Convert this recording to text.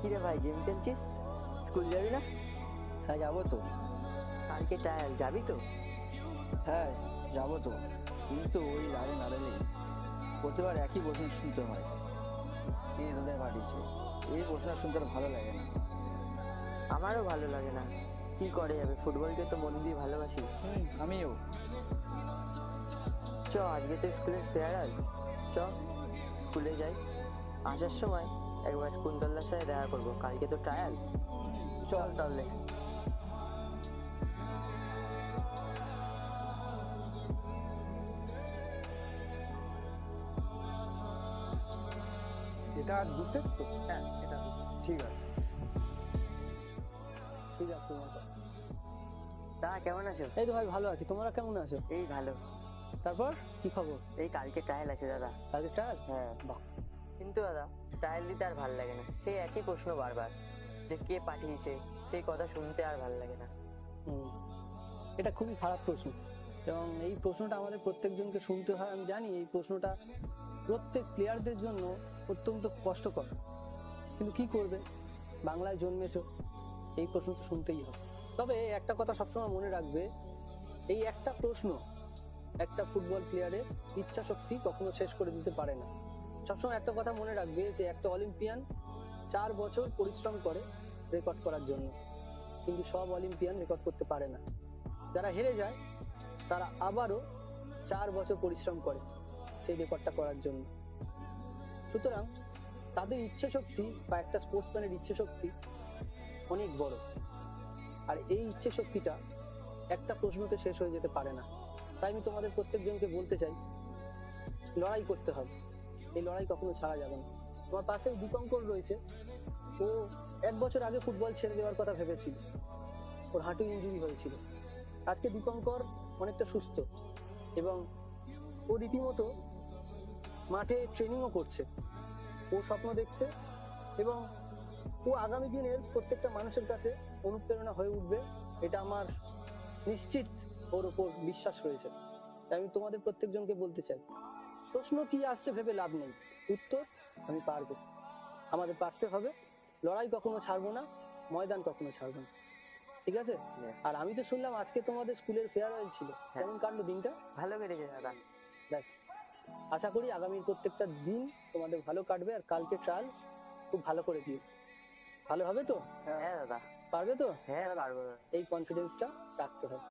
কিরে ভাই, game খেলছিস? School যাবি না? হ্যাঁ যাবো তো। কালকে ট্রায়াল, যাবি তো? হ্যাঁ যাবো তো, কিন্তু ওই রাগে নাড়ালেই প্রতিবার একই প্রশ্ন শুনতে হয়। এই তোদের পাঠিয়েছে, এই প্রশ্ন শুনতে আর ভালো লাগে না। আমারও ভালো লাগে না, কি করে যাবে, ফুটবলকে তো মন দিয়ে ভালোবাসি। আমিও। চ, আজকে তো স্কুলের ফেয়ারওয়েল, চ স্কুলে যাই। আসার সময় একবার কুন্তলদার সাথে দেখা করবো, কালকে তো ট্রায়াল। চল তাহলে। এটা দুসের তো? হ্যাঁ এটা বুঝছি। ঠিক আছে। ঠিক আছে তোমার কথা। তা কেমন আছো? এই তো ভাই ভালো আছি, তোমরা কেমন আছো? এই ভালো। তারপর কি খবর? এই কালকে ট্রায়াল আছে দাদা। কালকে ট্রায়াল? হ্যাঁ। বাহ। কিন্তু দাদা, ট্রায়াল দিতে আর ভালো লাগে না, সেই একই প্রশ্ন বারবার, যে কে পাঠিয়েছে সেই কথা শুনতে আর ভালো লাগে না। হুম, এটা খুবই খারাপ প্রশ্ন, এবং এই প্রশ্নটা আমাদের প্রত্যেকজনকে শুনতে হয়। আমি জানি এই প্রশ্নটা প্রত্যেক প্লেয়ারদের জন্য অত্যন্ত কষ্টকর, কিন্তু কি করবে, বাংলায় জন্মেছো, এই প্রশ্ন তো শুনতেই হবে। তবে একটা কথা সবসময় মনে রাখবে, এই একটা প্রশ্ন একটা ফুটবল প্লেয়ারের ইচ্ছা শক্তি কখনো শেষ করে দিতে পারে না। সবসময় একটা কথা মনে রাখবে যে একটা অলিম্পিয়ান 4 বছর পরিশ্রম করে রেকর্ড করার জন্য, কিন্তু সব অলিম্পিয়ান রেকর্ড করতে পারে না। যারা হেরে যায় তারা আবারও 4 বছর পরিশ্রম করে সেই রেকর্ডটা করার জন্য। সুতরাং তাদের ইচ্ছে শক্তি বা একটা স্পোর্টসম্যানের ইচ্ছে শক্তি অনেক বড়, আর এই ইচ্ছে শক্তিটা একটা প্রশ্নতে শেষ হয়ে যেতে পারে না। তাই আমি তোমাদের প্রত্যেকজনকে বলতে চাই, লড়াই করতে হবে, এই লড়াই কখনো ছাড়া যাবে না। তোমার পাশেই দীপঙ্কর রয়েছে, ও 1 বছর আগে ফুটবল ছেড়ে দেওয়ার কথা ভেবেছিল, ওর হাঁটু ইনজুরি হয়েছিল। আজকে দীপঙ্কর অনেকটা সুস্থ এবং ও রীতিমতো মাঠে ট্রেনিংও করছে, ও স্বপ্ন দেখছে এবং ও আগামী দিনের প্রত্যেকটা মানুষের কাছে অনুপ্রেরণা হয়ে উঠবে, এটা আমার নিশ্চিত ওর ওপর বিশ্বাস রয়েছে। তাই আমি তোমাদের প্রত্যেকজনকে বলতে চাই, প্রশ্ন কি আসছে ভেবে লাভ নেই, উত্তর আমি পারবো, আমাদের পারতে হবে, লড়াই কখনো ছাড়বো না, ময়দান কখনো ছাড়বো না, ঠিক আছে? Yes. আর আমি তো শুনলাম আজকে তোমাদের স্কুলের ফেয়ারওয়েল ছিল, কেমন কাটলো দিনটা? ভালো কেটেছে দাদা। ব্যাস, আশা করি আগামীর প্রত্যেকটা দিন তোমাদের ভালো কাটবে, আর কালকে ট্রায়াল খুব ভালো করে দিও, ভালো হবে তো? হ্যাঁ দাদা। পারবে তো? হ্যাঁ পারবো দাদা। এই কনফিডেন্সটা রাখতে হবে।